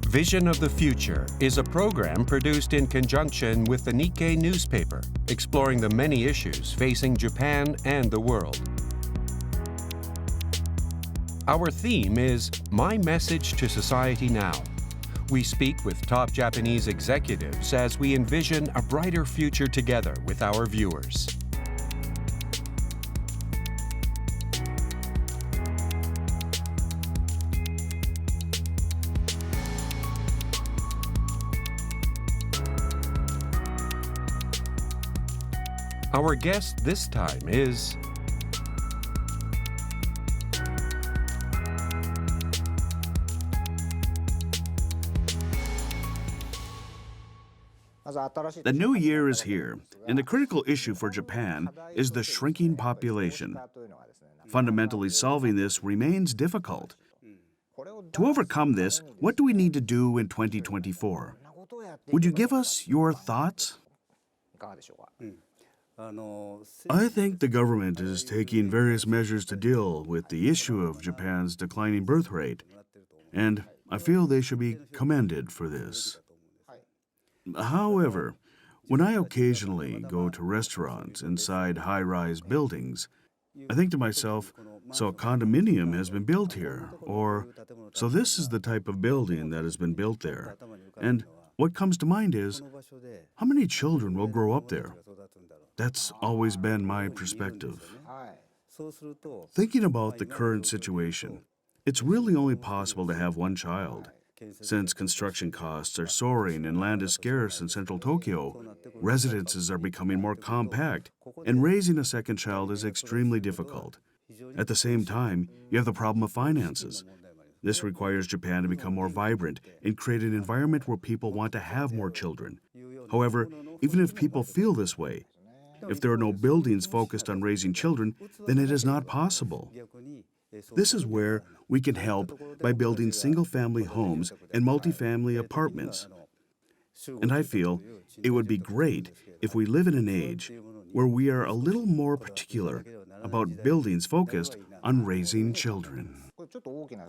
Vision of the Future is a program produced in conjunction with the Nikkei newspaper, exploring the many issues facing Japan and the world. Our theme is My Message to Society Now. We speak with top Japanese executives as we envision a brighter future together with our viewers. Our guest this time is The new year is here, and the critical issue for Japan is the shrinking population. Fundamentally solving this remains difficult. To overcome this, what do we need to do in 2024? Would you give us your thoughts? I think the government is taking various measures to deal with the issue of Japan's declining birth rate, and I feel they should be commended for this. However, when I occasionally go to restaurants inside high-rise buildings, I think to myself, so a condominium has been built here, or so this is the type of building that has been built there. And what comes to mind is, how many children will grow up there? That's always been my perspective. Thinking about the current situation, it's really only possible to have one child. Since construction costs are soaring and land is scarce in central Tokyo, residences are becoming more compact, and raising a second child is extremely difficult. At the same time, you have the problem of finances. This requires Japan to become more vibrant and create an environment where people want to have more children. However, even if people feel this way, if there are no buildings focused on raising children, then it is not possible. This is where we can help by building single-family homes and multifamily apartments. And I feel it would be great if we live in an age where we are a little more particular about buildings focused on raising children.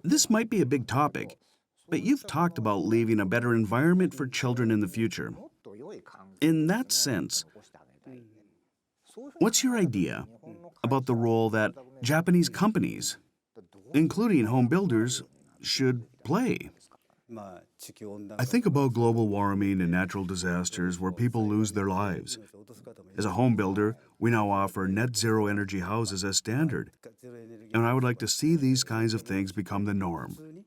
This might be a big topic, but you've talked about leaving a better environment for children in the future. In that sense, what's your idea about the role that Japanese companies, including home builders, should play? I think about global warming and natural disasters where people lose their lives. As a home builder, we now offer net zero energy houses as standard, and I would like to see these kinds of things become the norm.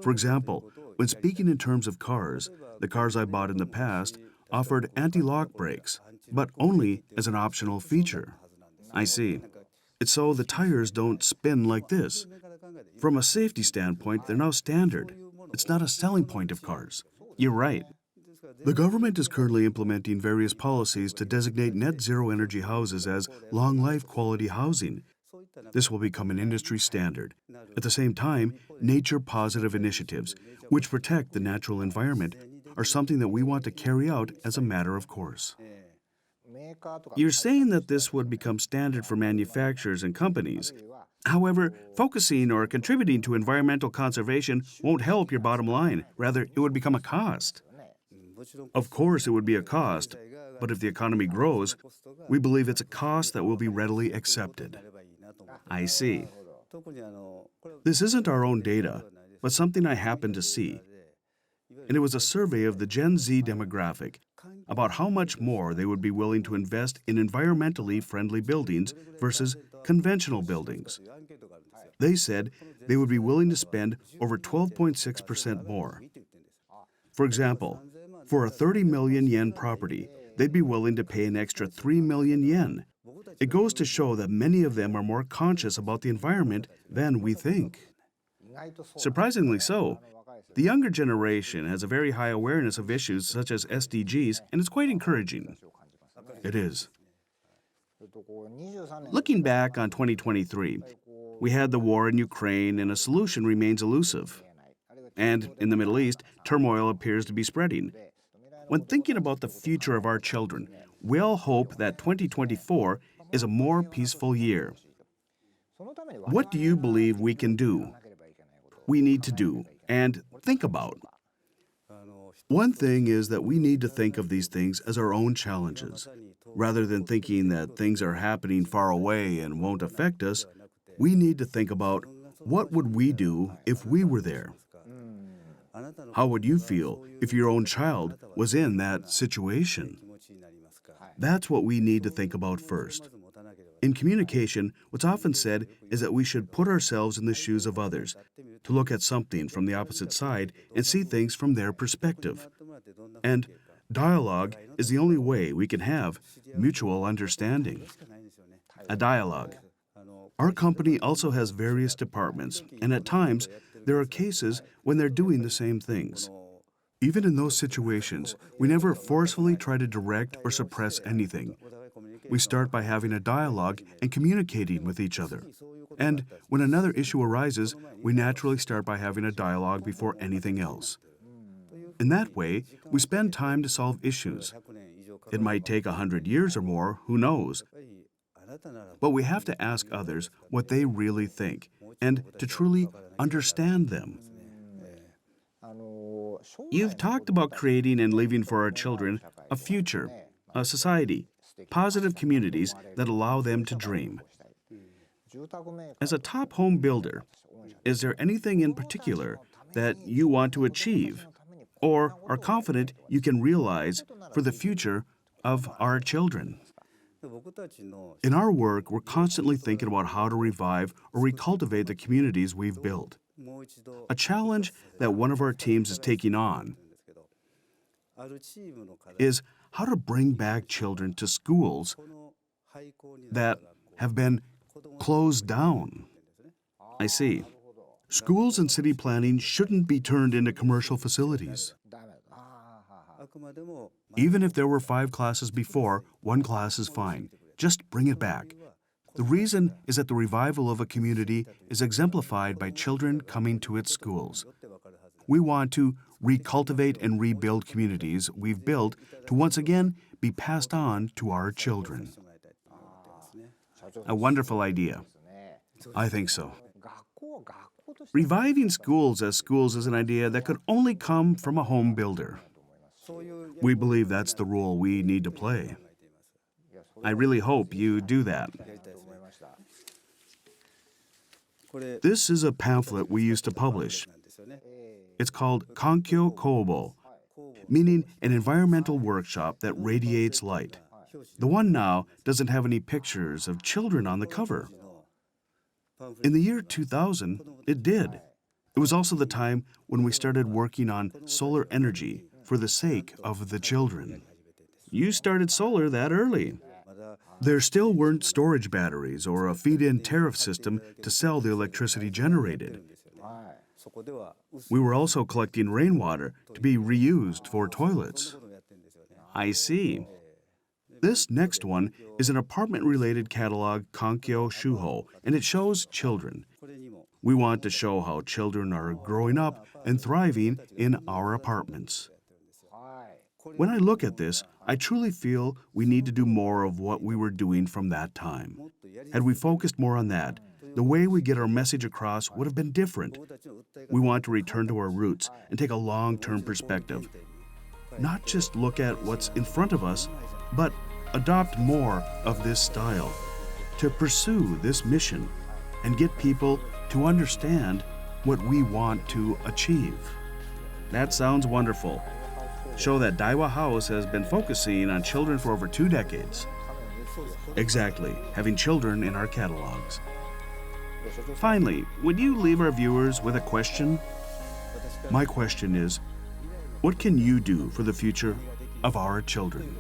For example, when speaking in terms of cars, the cars I bought in the past offered anti-lock brakes, but only as an optional feature. I see. It's so the tires don't spin like this. From a safety standpoint, they're now standard. It's not a selling point of cars. You're right. The government is currently implementing various policies to designate net zero energy houses as long life quality housing. This will become an industry standard. At the same time, nature positive initiatives, which protect the natural environment, are something that we want to carry out as a matter of course. You're saying that this would become standard for manufacturers and companies. However, focusing or contributing to environmental conservation won't help your bottom line. Rather, it would become a cost. Of course, it would be a cost, but if the economy grows, we believe it's a cost that will be readily accepted. I see. This isn't our own data, but something I happened to see. And it was a survey of the Gen Z demographic about how much more they would be willing to invest in environmentally friendly buildings versus conventional buildings. They said they would be willing to spend over 12.6% more. For example, for a 30 million yen property, they'd be willing to pay an extra 3 million yen. It goes to show that many of them are more conscious about the environment than we think. Surprisingly so, the younger generation has a very high awareness of issues such as SDGs, and it's quite encouraging. It is. Looking back on 2023, we had the war in Ukraine, and a solution remains elusive. And in the Middle East, turmoil appears to be spreading. When thinking about the future of our children, we all hope that 2024 is a more peaceful year. What do you believe we can do, we need to do, and think about One thing is that we need to think of these things as our own challenges. Rather than thinking that things are happening far away and won't affect us, we need to think about what would we do if we were there? How would you feel if your own child was in that situation? That's what we need to think about first. In communication, what's often said is that we should put ourselves in the shoes of others, to look at something from the opposite side and see things from their perspective. And dialogue is the only way we can have mutual understanding. A dialogue. Our company also has various departments, and at times, there are cases when they're doing the same things. Even in those situations, we never forcefully try to direct or suppress anything. We start by having a dialogue and communicating with each other. And when another issue arises, we naturally start by having a dialogue before anything else. In that way, we spend time to solve issues. It might take 100 years or more, who knows? But we have to ask others what they really think and to truly understand them. You've talked about creating and leaving for our children a future, a society, positive communities that allow them to dream. As a top home builder, is there anything in particular that you want to achieve or are confident you can realize for the future of our children? In our work, we're constantly thinking about how to revive or recultivate the communities we've built. A challenge that one of our teams is taking on is how to bring back children to schools that have been closed down. I see. Schools and city planning shouldn't be turned into commercial facilities. Even if there were 5 classes before, 1 class is fine. Just bring it back. The reason is that the revival of a community is exemplified by children coming to its schools. We want to recultivate and rebuild communities we've built to once again be passed on to our children. A wonderful idea. I think so. Reviving schools is an idea that could only come from a home builder. We believe that's the role we need to play. I really hope you do that. This is a pamphlet we used to publish. It's called Kankyo Kobo, meaning an environmental workshop that radiates light. The one now doesn't have any pictures of children on the cover. In the year 2000, it did. It was also the time when we started working on solar energy for the sake of the children. You started solar that early. There still weren't storage batteries or a feed-in tariff system to sell the electricity generated. We were also collecting rainwater to be reused for toilets. I see. This next one is an apartment-related catalog, Kankyo Shuho, and it shows children. We want to show how children are growing up and thriving in our apartments. When I look at this, I truly feel we need to do more of what we were doing from that time. Had we focused more on that, the way we get our message across would have been different. We want to return to our roots and take a long-term perspective. Not just look at what's in front of us, but adopt more of this style to pursue this mission and get people to understand what we want to achieve. That sounds wonderful. Show that Daiwa House has been focusing on children for over 2 decades. Exactly, having children in our catalogs. Finally, would you leave our viewers with a question? My question is, what can you do for the future of our children?